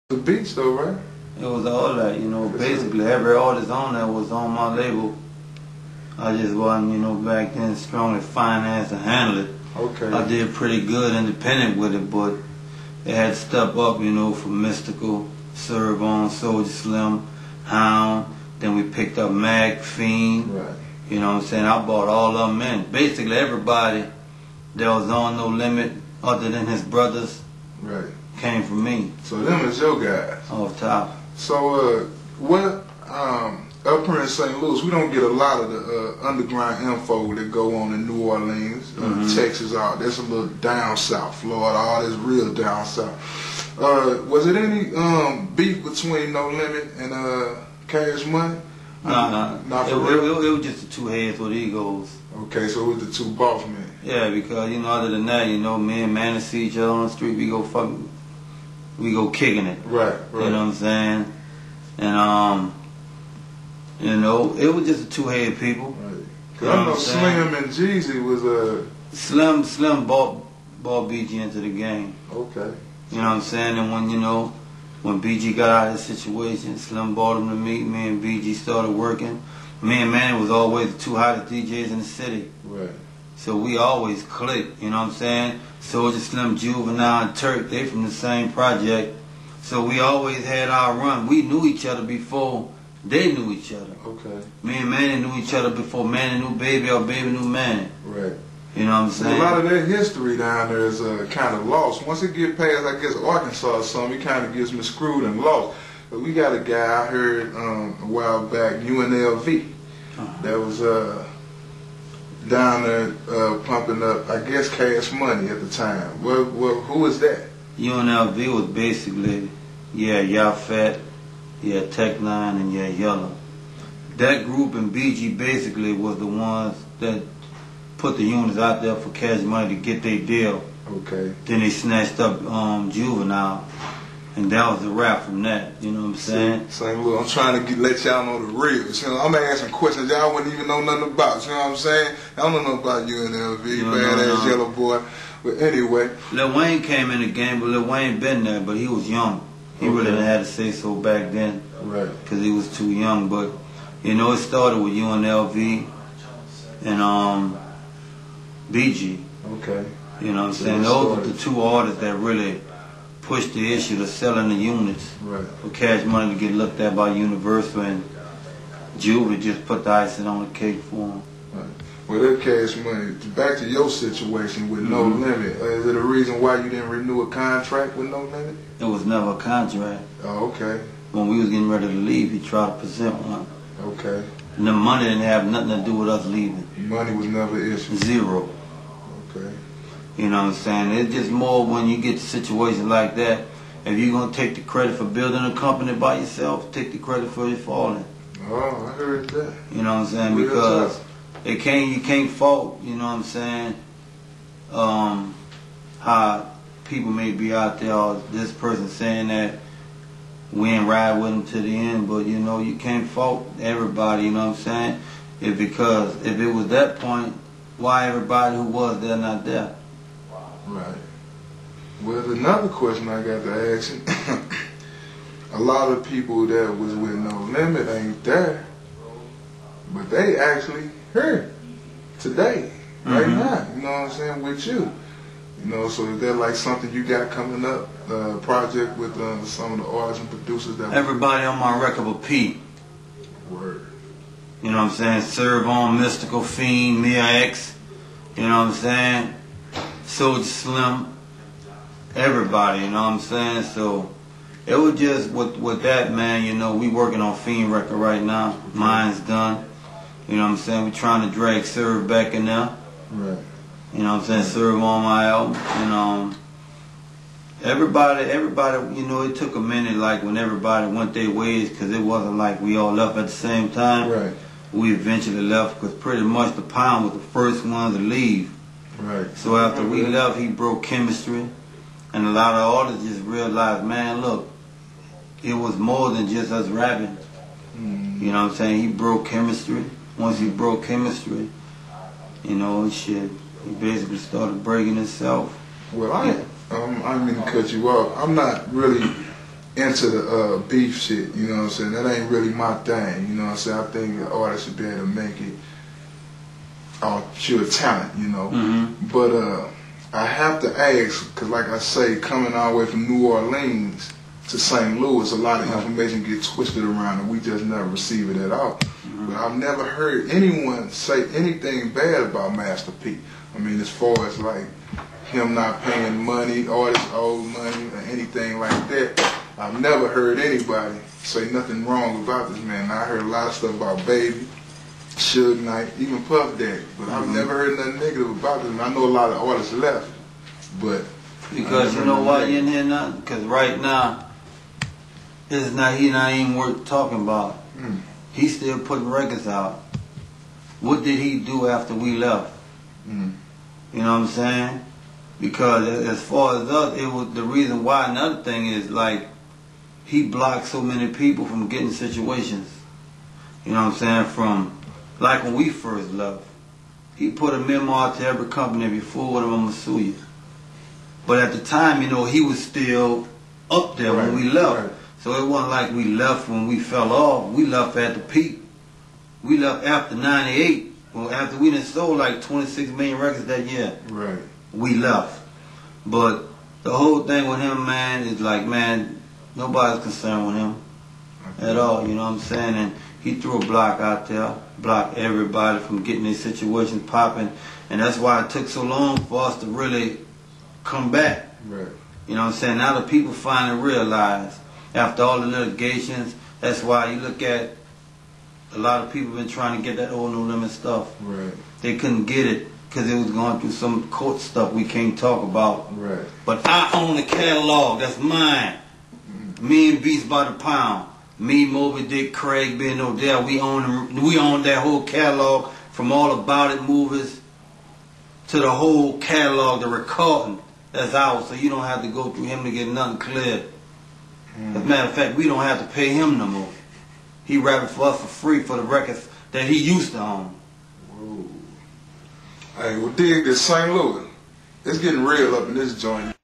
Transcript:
The beats though, right? It was all that, basically every artist on there was on my label. I just wasn't, back then strongly financed to handle it. Okay. I did pretty good independent with it, but it had to step up, from Mystical, Serve On, Soldier Slim, Hound. Then we picked up Mag, Fiend. Right. You know what I'm saying? I bought all of them in. Basically everybody that was on No Limit, other than his brothers, right, came from me. So them is your guys. Off top. So up here in St. Louis, we don't get a lot of the underground info that go on in New Orleans, Texas. There's a little down south, Florida, all this real down south. Was it any beef between No Limit and Cash Money? Nah. Not for real. real? It was just the two heads with egos. Okay, so it was the two boss men. Yeah, because other than that, me and Manny see each other on the street, we go kicking it. Right. You know what I'm saying? And it was just the two-headed people. Right. Cause I know Slim and Jeezy was Slim bought BG into the game. Okay. You know what I'm saying? And when BG got out of the situation, Slim brought him to meet me, and BG started working. Me and Manny was always the two hottest DJs in the city. Right. So we always clicked, you know what I'm saying? Soldier Slim, Juvenile, and Turk, they from the same project. So we always had our run. We knew each other before they knew each other. Okay. Me and Manny knew each other before Manny knew Baby or Baby knew Manny. Right. You know what I'm saying? A lot of their history down there is kind of lost. Once it get past, I guess, Arkansas or something, it kind of gets miscrewed and lost. But we got a guy I heard a while back, UNLV, that was down there pumping up, I guess, Cash Money at the time. Well, who was that? UNLV was basically, Yafet, Tech Nine, and Yellow. That group and BG basically was the ones that put the units out there for Cash Money to get their deal. Okay. Then they snatched up Juvenile, and that was the wrap from that. You know what I'm saying? St. Louis, I'm trying to let y'all know the real. I'm asking questions y'all wouldn't even know nothing about. You know what I'm saying? I don't know about UNLV, badass Yellow Boy. But anyway. Lil Wayne came in the game, but Lil Wayne been there, but he was young. He really didn't have to say so back then. Right. Because he was too young. But, it started with UNLV and BG. Okay. You know what I'm saying? Those were the two artists that really pushed the issue of selling the units for Cash Money to get looked at by Universal, and Juvie just put the icing on the cake for him. Right. Well, that Cash Money, back to your situation with No Limit, is it a reason why you didn't renew a contract with No Limit? It was never a contract. Oh, okay. When we was getting ready to leave, he tried to present one. Okay. And the money didn't have nothing to do with us leaving. Money was never an issue? Zero. Okay. You know what I'm saying? It's just more when you get to situations like that, if you're going to take the credit for building a company by yourself, take the credit for it falling. Oh, I heard that. You know what I'm saying? Because you can't fault, you know what I'm saying, how people may be out there, or this person saying that we ain't ride with them to the end, but you can't fault everybody, you know what I'm saying? Because if it was that point, why everybody who was there not there? Right. Well, another question I got to ask you. A lot of people that was with No Limit ain't there, but they actually here today, right now. You know what I'm saying? With you. So is that like something you got coming up? Project with some of the artists and producers that. Everybody on my record but Pete. Word. You know what I'm saying? Serve On, Mystical, Fiend, Mia X. You know what I'm saying? Soldier Slim. Everybody, you know what I'm saying? So it was just with that, man, we working on Fiend record right now. Mine's done. You know what I'm saying? We trying to drag Serve back in there. Right. You know what I'm saying? Serve on my album. And everybody, it took a minute, like when everybody went their ways, because it wasn't like we all left at the same time. Right. We eventually left because pretty much the Pound was the first one to leave. Right. So after we left, he broke chemistry. And a lot of artists just realized, man, look, it was more than just us rapping. You know what I'm saying? He broke chemistry. Once he broke chemistry, shit, he basically started breaking himself. Well, I didn't mean to cut you off. I'm not really into the beef shit, you know what I'm saying? That ain't really my thing, you know what I'm saying? I think the artist should be able to make it pure talent, you know. But I have to ask, because like I say, coming all the way from New Orleans to St. Louis, a lot of information gets twisted around and we just never receive it at all. But I've never heard anyone say anything bad about Master P. I mean, as far as like him not paying money, artists owe money, or anything like that. I've never heard anybody say nothing wrong about this man. I heard a lot of stuff about Baby, Suge Knight, even Puff Daddy, but I've never heard nothing negative about this. I know a lot of artists left, but because you know why you didn't hear nothing? Because right now, he not even worth talking about. He's still putting records out. What did he do after we left? You know what I'm saying? Because as far as us, it was the reason why. Another thing is like he blocked so many people from getting situations. You know what I'm saying? From like when we first left, he put a memo out to every company, if you fool with him, I'm gonna sue you. But at the time, you know, he was still up there when we left. So it wasn't like we left when we fell off. We left at the peak. We left after 98. Well, after we done sold like 26 million records that year. We left. But the whole thing with him, man, is like, man, nobody's concerned with him at all, you know what I'm saying? And he threw a block out there, blocked everybody from getting these situations popping. And that's why it took so long for us to really come back. You know what I'm saying? Now the people finally realize, after all the litigations, that's why you look at a lot of people been trying to get that old No Limit stuff. They couldn't get it because it was going through some court stuff we can't talk about. But I own the catalog. That's mine. Me and Beats by the pound. Me, Moby Dick, Craig, Ben Odell. We own that whole catalog, from all About It movies to the whole catalog, the recording. That's ours, so you don't have to go through him to get nothing cleared. As a matter of fact, we don't have to pay him no more. He rapping for us for free for the records that he used to own. Hey, well, dig this, St. Louis. It's getting real up in this joint.